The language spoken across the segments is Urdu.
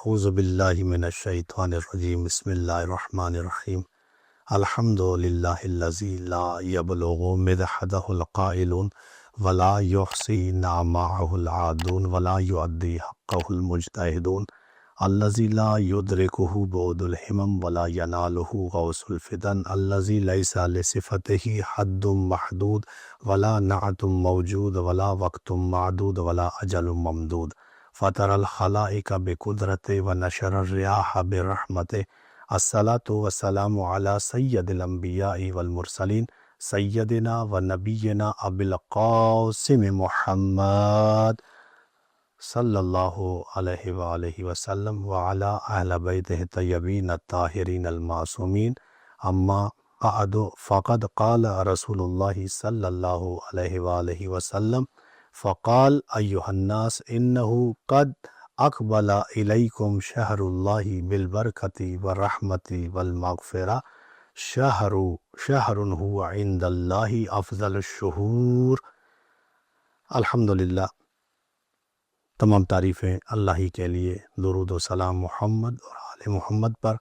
اعوذ باللہ من الشیطان الرجیم بسم اللہ الرحمن الرحیم الحمد للہ الذی لا یبلغ مدحدہ القائلون ولا یحصی نعماءہ العادون ولا یؤدی حقہ المجتہدون الذی لا یدرکہ بعد الہمم ولا ینالہ غوث الفدن الذی لیس لصفتہ حد محدود ولا نعت موجود ولا وقت معدود ولا اجل ممدود فطر الخلائق بقدرت و نشر الریاح برحمت الصلاة والسلام علی سید الانبیاء والمرسلین سیدنا و نبینا ابی القاسم محمد صلی اللہ علیہ وآلہ وسلم وعلی اہل بیتہ الطیبین الطاہرین المعصومین اما بعد فقد قال رسول اللہ صلی اللہ علیہ وآلہ وسلم فقال ایھا الناس انہ قد اقبل الیکم شہر اللہ بالبرکۃ والرحمۃ والمغفرہ شہر هو عند اللہ افضل الشہور۔ الحمدللہ، تمام تعریفیں اللہ ہی کے لیے، درود و سلام محمد اور آل محمد پر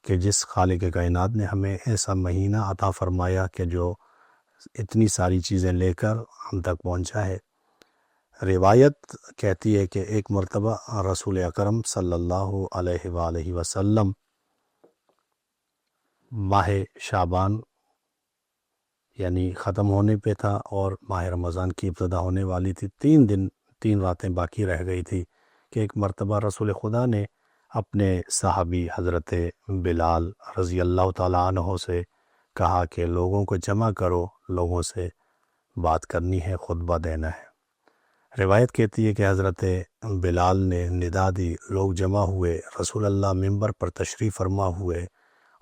کہ جس خالق کائنات نے ہمیں ایسا مہینہ عطا فرمایا کہ جو اتنی ساری چیزیں لے کر ہم تک پہنچا ہے۔ روایت کہتی ہے کہ ایک مرتبہ رسول اکرم صلی اللہ علیہ وآلہ وسلم ماہ شعبان یعنی ختم ہونے پہ تھا اور ماہ رمضان کی ابتدا ہونے والی تھی، 3 دن 3 راتیں باقی رہ گئی تھی کہ ایک مرتبہ رسول خدا نے اپنے صحابی حضرت بلال رضی اللہ تعالیٰ عنہ سے کہا کہ لوگوں کو جمع کرو، لوگوں سے بات کرنی ہے، خطبہ دینا ہے۔ روایت کہتی ہے کہ حضرت بلال نے ندا دی، لوگ جمع ہوئے، رسول اللہ منبر پر تشریف فرما ہوئے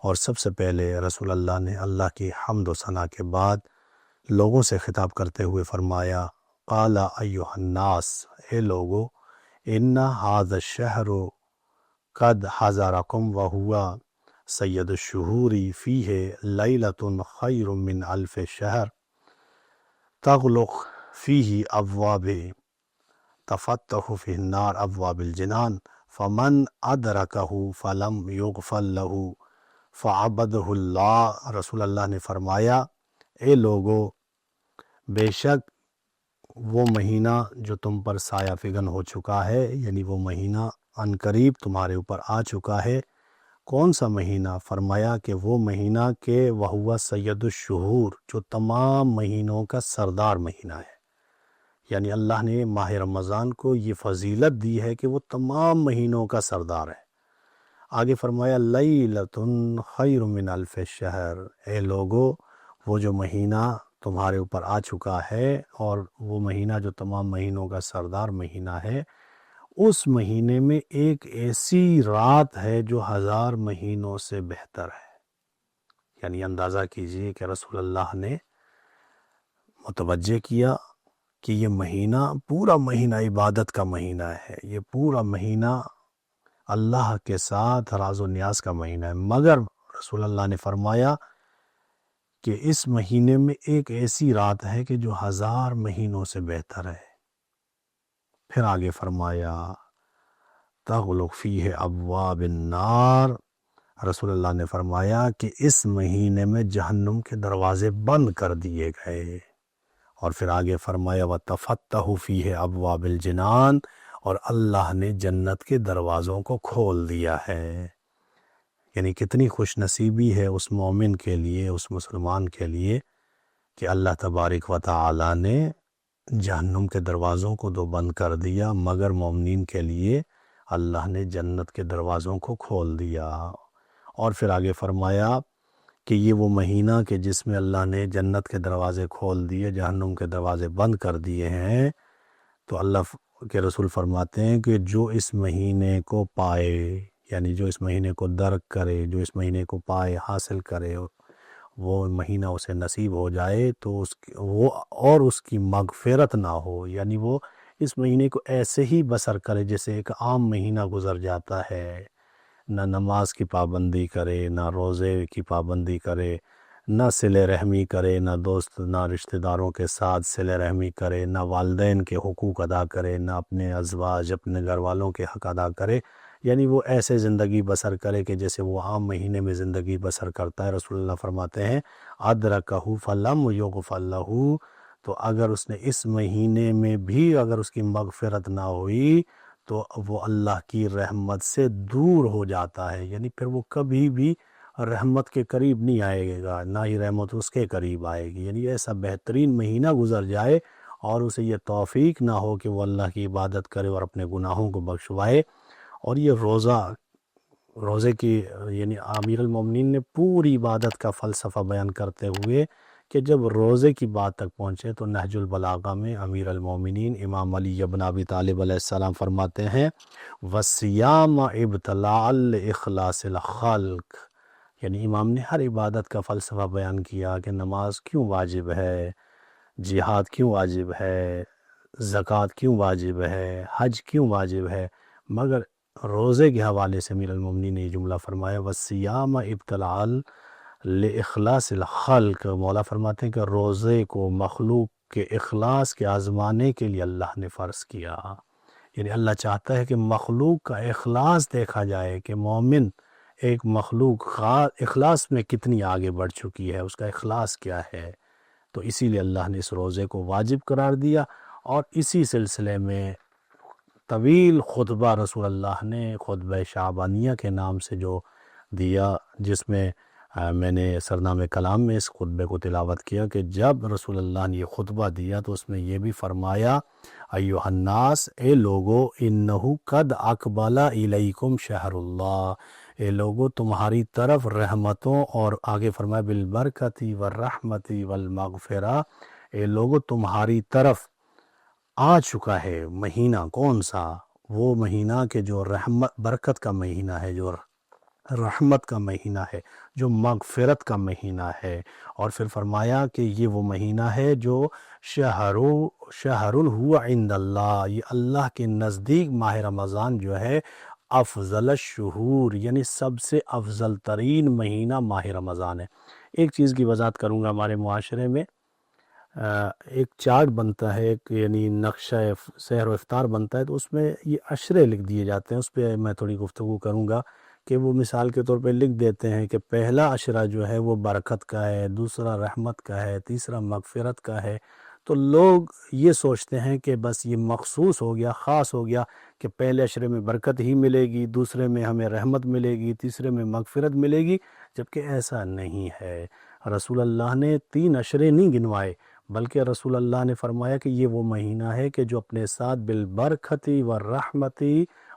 اور سب سے پہلے رسول اللہ نے اللہ کی حمد و ثنا کے بعد لوگوں سے خطاب کرتے ہوئے فرمایا، قال ایھا الناس، اے لوگو، ان ھذا الشہر قد حضرکم وہو سید الشہور فیہ لیلۃ خیر من الف شہر تغلق فیہ ابواب تفتح فی النار ابواب الجنان فمن ادرکہ فلم یغفر لہ فعبدہ اللہ۔ رسول اللہ نے فرمایا، اے لوگو، بے شک وہ مہینہ جو تم پر سایہ فگن ہو چکا ہے، یعنی وہ مہینہ عنقریب تمہارے اوپر آ چکا ہے۔ کون سا مہینہ؟ فرمایا کہ وہ مہینہ کہ وہو سید الشہور، جو تمام مہینوں کا سردار مہینہ ہے، یعنی اللہ نے ماہ رمضان کو یہ فضیلت دی ہے کہ وہ تمام مہینوں کا سردار ہے۔ آگے فرمایا، لیلۃ خیر من الف شہر، اے لوگو، وہ جو مہینہ تمہارے اوپر آ چکا ہے اور وہ مہینہ جو تمام مہینوں کا سردار مہینہ ہے، اس مہینے میں ایک ایسی رات ہے جو 1000 مہینوں سے بہتر ہے۔ یعنی اندازہ کیجئے کہ رسول اللہ نے متوجہ کیا کہ یہ مہینہ، پورا مہینہ عبادت کا مہینہ ہے، یہ پورا مہینہ اللہ کے ساتھ راز و نیاز کا مہینہ ہے، مگر رسول اللہ نے فرمایا کہ اس مہینے میں ایک ایسی رات ہے کہ جو 1000 مہینوں سے بہتر ہے۔ پھر آگے فرمایا، تغلق فیہ ابواب النار، رسول اللہ نے فرمایا کہ اس مہینے میں جہنم کے دروازے بند کر دیے گئے۔ اور پھر آگے فرمایا، وَتَفَتَّحُ فِيهِ أَبْوَابِ الْجِنَانِ، اور اللہ نے جنت کے دروازوں کو کھول دیا ہے۔ یعنی کتنی خوش نصیبی ہے اس مومن کے لیے، اس مسلمان کے لیے کہ اللہ تبارک و تعالی نے جہنم کے دروازوں کو تو بند کر دیا، مگر مومنین کے لیے اللہ نے جنت کے دروازوں کو کھول دیا۔ اور پھر آگے فرمایا کہ یہ وہ مہینہ کہ جس میں اللہ نے جنت کے دروازے کھول دیے، جہنم کے دروازے بند کر دیے ہیں، تو اللہ کے رسول فرماتے ہیں کہ جو اس مہینے کو پائے، یعنی جو اس مہینے کو درک کرے، جو اس مہینے کو پائے، حاصل کرے، وہ مہینہ اسے نصیب ہو جائے تو اس کی مغفرت نہ ہو، یعنی وہ اس مہینے کو ایسے ہی بسر کرے جیسے ایک عام مہینہ گزر جاتا ہے، نہ نماز کی پابندی کرے، نہ روزے کی پابندی کرے، نہ صلہ رحمی کرے، نہ دوست نہ رشتہ داروں کے ساتھ صلہ رحمی کرے، نہ والدین کے حقوق ادا کرے، نہ اپنے ازواج اپنے گھر والوں کے حق ادا کرے، یعنی وہ ایسے زندگی بسر کرے کہ جیسے وہ عام مہینے میں زندگی بسر کرتا ہے۔ رسول اللہ فرماتے ہیں ادرکہ فلم یغفر لہ، تو اگر اس نے اس مہینے میں بھی اگر اس کی مغفرت نہ ہوئی تو وہ اللہ کی رحمت سے دور ہو جاتا ہے، یعنی پھر وہ کبھی بھی رحمت کے قریب نہیں آئے گا، نہ ہی رحمت اس کے قریب آئے گی۔ یعنی ایسا بہترین مہینہ گزر جائے اور اسے یہ توفیق نہ ہو کہ وہ اللہ کی عبادت کرے اور اپنے گناہوں کو بخشوائے۔ اور یہ روزے کی یعنی امیر المومنین نے پوری عبادت کا فلسفہ بیان کرتے ہوئے کہ جب روزے کی بات تک پہنچے تو نہج البلاغہ میں امیر المومنین امام علی بن ابی طالب علیہ السلام فرماتے ہیں وَالصِّيَامَ ابْتِلَاءً لِإِخْلَاصِ الْخَلْقِ، یعنی امام نے ہر عبادت کا فلسفہ بیان کیا کہ نماز کیوں واجب ہے، جہاد کیوں واجب ہے، زکوٰۃ کیوں واجب ہے، حج کیوں واجب ہے، مگر روزے کے حوالے سے امیر المومنین نے یہ جملہ فرمایا وَالصِّيَامَ ابْتِلَاءً لِإِخْلَاصِ الْخَلْقِ، مولا فرماتے ہیں کہ روزے کو مخلوق کے اخلاص کے آزمانے کے لیے اللہ نے فرض کیا۔ یعنی اللہ چاہتا ہے کہ مخلوق کا اخلاص دیکھا جائے کہ مومن ایک مخلوق اخلاص میں کتنی آگے بڑھ چکی ہے، اس کا اخلاص کیا ہے، تو اسی لیے اللہ نے اس روزے کو واجب قرار دیا۔ اور اسی سلسلے میں طویل خطبہ رسول اللہ نے خطبہ شعبانیہ کے نام سے جو دیا، جس میں میں نے سرنامِ کلام میں اس خطبے کو تلاوت کیا کہ جب رسول اللہ نے یہ خطبہ دیا تو اس میں یہ بھی فرمایا ایھا الناس، اے لوگو، انہ قد اقبل الیکم شہر اللہ، اے لوگو تمہاری طرف رحمتوں اور آگے فرمایا بالبرکۃ والرحمۃ والمغفرہ، اے لوگو تمہاری طرف آ چکا ہے مہینہ، کون سا؟ وہ مہینہ کہ جو رحمت برکت کا مہینہ ہے، جو رحمت کا مہینہ ہے، جو مغفرت کا مہینہ ہے۔ اور پھر فرمایا کہ یہ وہ مہینہ ہے جو شہر ہوا عند اللہ، یہ اللہ کے نزدیک ماہ رمضان جو ہے افضل الشہور، یعنی سب سے افضل ترین مہینہ ماہ رمضان ہے۔ ایک چیز کی وضاحت کروں گا، ہمارے معاشرے میں ایک چارٹ بنتا ہے، ایک یعنی نقشہ سحر و افطار بنتا ہے، تو اس میں یہ عشرے لکھ دیے جاتے ہیں، اس پہ میں تھوڑی گفتگو کروں گا کہ وہ مثال کے طور پہ لکھ دیتے ہیں کہ پہلا عشرہ جو ہے وہ برکت کا ہے، دوسرا رحمت کا ہے، تیسرا مغفرت کا ہے۔ تو لوگ یہ سوچتے ہیں کہ بس یہ مخصوص ہو گیا، خاص ہو گیا کہ پہلے عشرے میں برکت ہی ملے گی، دوسرے میں ہمیں رحمت ملے گی، تیسرے میں مغفرت ملے گی، جبکہ ایسا نہیں ہے۔ رسول اللہ نے 3 عشرے نہیں گنوائے، بلکہ رسول اللہ نے فرمایا کہ یہ وہ مہینہ ہے کہ جو اپنے ساتھ بالبرکت والرحمت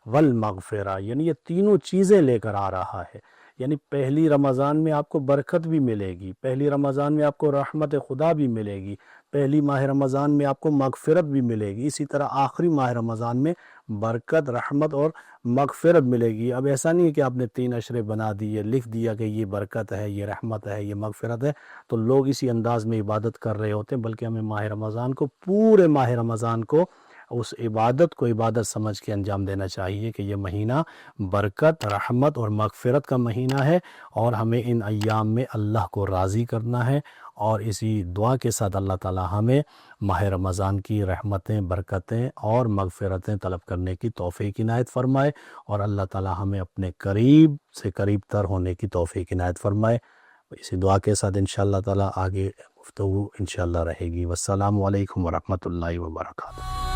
والمغفرہ، یعنی یہ تینوں چیزیں لے کر آ رہا ہے۔ یعنی پہلی رمضان میں آپ کو برکت بھی ملے گی، پہلی رمضان میں آپ کو رحمت خدا بھی ملے گی، پہلی ماہ رمضان میں آپ کو مغفرت بھی ملے گی، اسی طرح آخری ماہ رمضان میں برکت، رحمت اور مغفرت ملے گی۔ اب ایسا نہیں ہے کہ آپ نے 3 عشرے بنا دیے، لکھ دیا کہ یہ برکت ہے، یہ رحمت ہے، یہ مغفرت ہے، تو لوگ اسی انداز میں عبادت کر رہے ہوتے ہیں، بلکہ ہمیں ماہ رمضان کو، پورے ماہ رمضان کو اس عبادت کو عبادت سمجھ کے انجام دینا چاہیے کہ یہ مہینہ برکت، رحمت اور مغفرت کا مہینہ ہے، اور ہمیں ان ایام میں اللہ کو راضی کرنا ہے۔ اور اسی دعا کے ساتھ اللہ تعالی ہمیں ماہ رمضان کی رحمتیں، برکتیں اور مغفرتیں طلب کرنے کی توفیق عنایت فرمائے، اور اللہ تعالی ہمیں اپنے قریب سے قریب تر ہونے کی توفیق عنایت فرمائے۔ اسی دعا کے ساتھ انشاءاللہ تعالی آگے گفتگو انشاءاللہ رہے گی۔ والسلام علیکم ورحمۃ اللہ وبرکاتہ۔